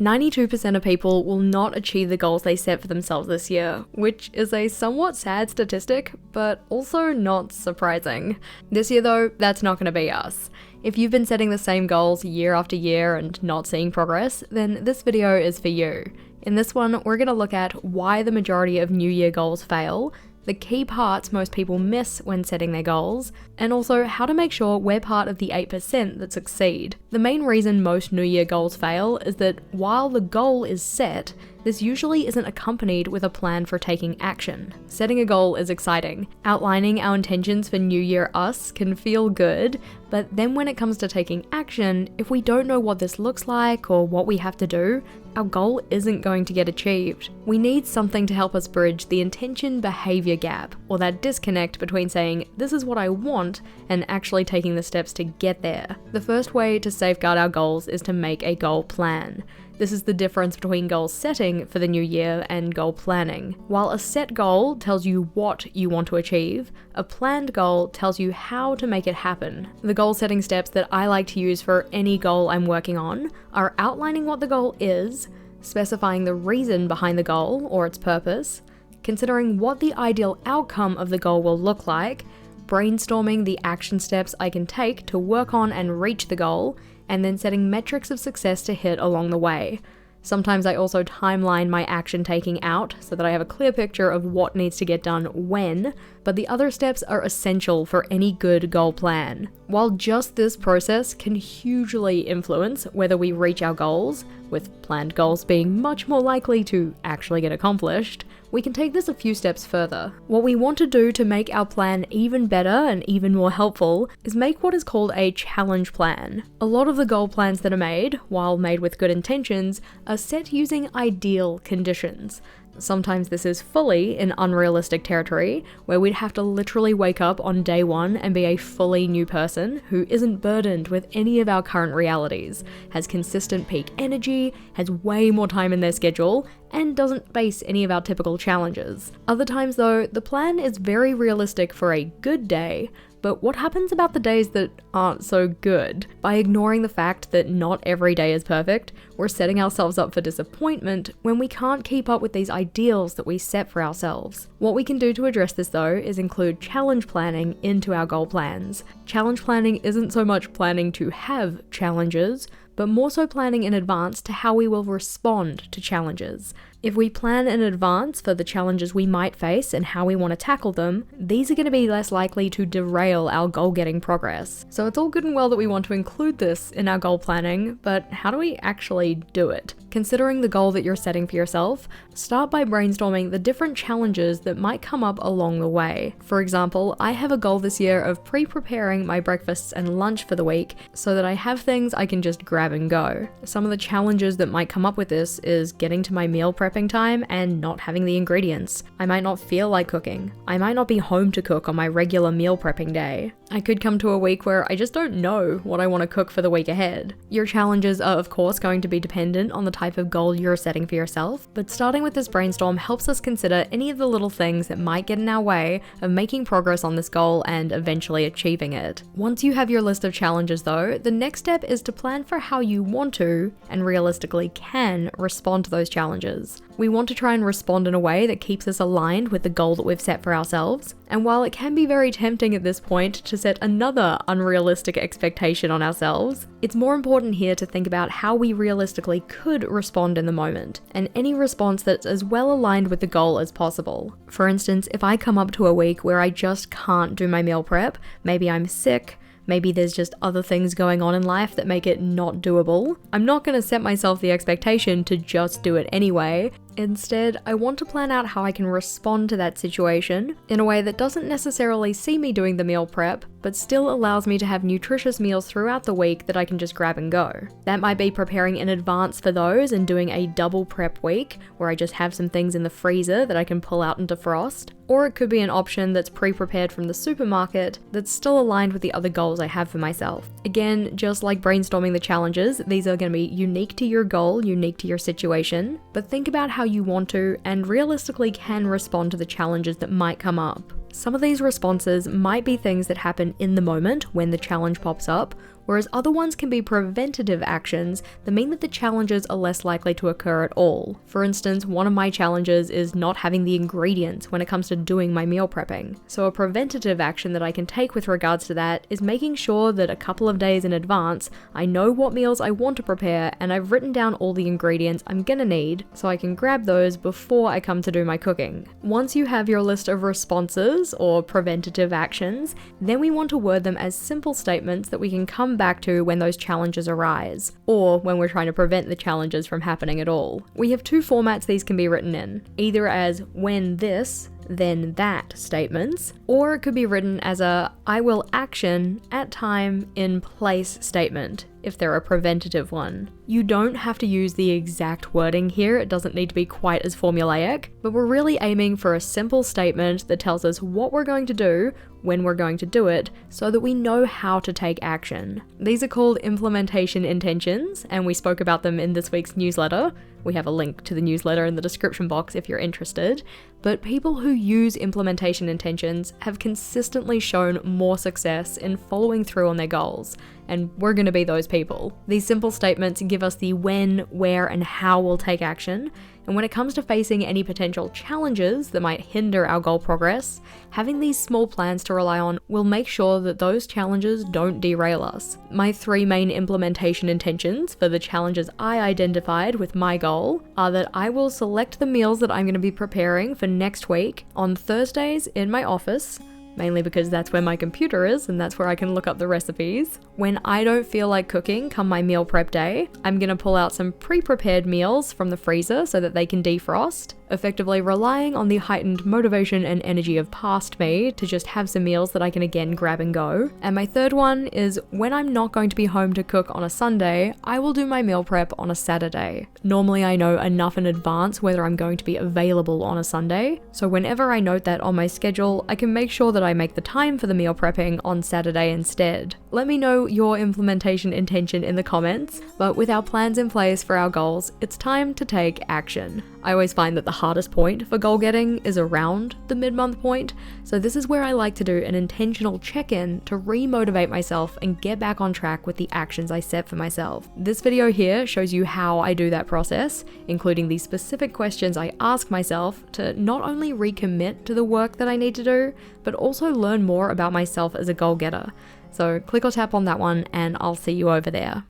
92% of people will not achieve the goals they set for themselves this year, which is a somewhat sad statistic, but also not surprising. This year though, that's not going to be us. If you've been setting the same goals year after year and not seeing progress, then this video is for you. In this one, we're going to look at why the majority of New Year goals fail, the key parts most people miss when setting their goals, and also how to make sure we're part of the 8% that succeed. The main reason most New Year goals fail is that while the goal is set, this usually isn't accompanied with a plan for taking action. Setting a goal is exciting. Outlining our intentions for New Year us can feel good, but then when it comes to taking action, if we don't know what this looks like or what we have to do, our goal isn't going to get achieved. We need something to help us bridge the intention-behavior gap, or that disconnect between saying, this is what I want, and actually taking the steps to get there. The first way to safeguard our goals is to make a goal plan. This is the difference between goal setting for the new year and goal planning. While a set goal tells you what you want to achieve, a planned goal tells you how to make it happen. The goal setting steps that I like to use for any goal I'm working on are outlining what the goal is, specifying the reason behind the goal or its purpose, considering what the ideal outcome of the goal will look like, brainstorming the action steps I can take to work on and reach the goal, and then setting metrics of success to hit along the way. Sometimes I also timeline my action taking out so that I have a clear picture of what needs to get done when, but the other steps are essential for any good goal plan. While just this process can hugely influence whether we reach our goals, with planned goals being much more likely to actually get accomplished, we can take this a few steps further. What we want to do to make our plan even better and even more helpful is make what is called a challenge plan. A lot of the goal plans that are made, while made with good intentions, are set using ideal conditions. Sometimes this is fully in unrealistic territory, where we'd have to literally wake up on day one and be a fully new person who isn't burdened with any of our current realities, has consistent peak energy, has way more time in their schedule, and doesn't face any of our typical challenges. Other times though, the plan is very realistic for a good day, but what happens about the days that aren't so good? By ignoring the fact that not every day is perfect, we're setting ourselves up for disappointment when we can't keep up with these ideals that we set for ourselves. What we can do to address this though is include challenge planning into our goal plans. Challenge planning isn't so much planning to have challenges, but more so planning in advance to how we will respond to challenges. If we plan in advance for the challenges we might face and how we want to tackle them, these are going to be less likely to derail our goal-getting progress. So it's all good and well that we want to include this in our goal planning, but how do we actually do it? Considering the goal that you're setting for yourself, start by brainstorming the different challenges that might come up along the way. For example, I have a goal this year of pre-preparing my breakfasts and lunch for the week so that I have things I can just grab and go. Some of the challenges that might come up with this is getting to my meal prepping time and not having the ingredients. I might not feel like cooking. I might not be home to cook on my regular meal prepping day. I could come to a week where I just don't know what I want to cook for the week ahead. Your challenges are of course going to be dependent on the type of goal you're setting for yourself, but starting with this brainstorm helps us consider any of the little things that might get in our way of making progress on this goal and eventually achieving it. Once you have your list of challenges though, the next step is to plan for how you want to, and realistically can, respond to those challenges. We want to try and respond in a way that keeps us aligned with the goal that we've set for ourselves, and while it can be very tempting at this point to set another unrealistic expectation on ourselves, it's more important here to think about how we realistically could respond in the moment, and any response that's as well aligned with the goal as possible. For instance, if I come up to a week where I just can't do my meal prep, maybe I'm sick, maybe there's just other things going on in life that make it not doable, I'm not going to set myself the expectation to just do it anyway. Instead, I want to plan out how I can respond to that situation in a way that doesn't necessarily see me doing the meal prep, but still allows me to have nutritious meals throughout the week that I can just grab and go. That might be preparing in advance for those and doing a double prep week, where I just have some things in the freezer that I can pull out and defrost, or it could be an option that's pre-prepared from the supermarket that's still aligned with the other goals I have for myself. Again, just like brainstorming the challenges, these are going to be unique to your goal, unique to your situation, but think about how you want to and realistically can respond to the challenges that might come up. Some of these responses might be things that happen in the moment when the challenge pops up, whereas other ones can be preventative actions that mean that the challenges are less likely to occur at all. For instance, one of my challenges is not having the ingredients when it comes to doing my meal prepping. So a preventative action that I can take with regards to that is making sure that a couple of days in advance, I know what meals I want to prepare and I've written down all the ingredients I'm gonna need so I can grab those before I come to do my cooking. Once you have your list of responses or preventative actions, then we want to word them as simple statements that we can come back to when those challenges arise, or when we're trying to prevent the challenges from happening at all. We have two formats these can be written in, either as when this, then that statements, or it could be written as a I will action at time in place statement if they're a preventative one. You don't have to use the exact wording here, it doesn't need to be quite as formulaic, but we're really aiming for a simple statement that tells us what we're going to do, when we're going to do it, so that we know how to take action. These are called implementation intentions, and we spoke about them in this week's newsletter. We have a link to the newsletter in the description box if you're interested. But people who use implementation intentions have consistently shown more success in following through on their goals, and we're going to be those people. These simple statements give us the when, where, and how we'll take action, and when it comes to facing any potential challenges that might hinder our goal progress, having these small plans to rely on will make sure that those challenges don't derail us. My 3 main implementation intentions for the challenges I identified with my goal are that I will select the meals that I'm going to be preparing for next week on Thursdays in my office, mainly because that's where my computer is and that's where I can look up the recipes. When I don't feel like cooking come my meal prep day, I'm gonna pull out some pre-prepared meals from the freezer so that they can defrost, effectively relying on the heightened motivation and energy of past me to just have some meals that I can again grab and go. And my third one is when I'm not going to be home to cook on a Sunday, I will do my meal prep on a Saturday. Normally I know enough in advance whether I'm going to be available on a Sunday, so whenever I note that on my schedule, I can make sure that I make the time for the meal prepping on Saturday instead. Let me know your implementation intention in the comments, but with our plans in place for our goals, it's time to take action. I always find that the hardest point for goal getting is around the mid-month point, so this is where I like to do an intentional check-in to re-motivate myself and get back on track with the actions I set for myself. This video here shows you how I do that process, including the specific questions I ask myself to not only recommit to the work that I need to do, but also learn more about myself as a goal getter. So click or tap on that one and I'll see you over there.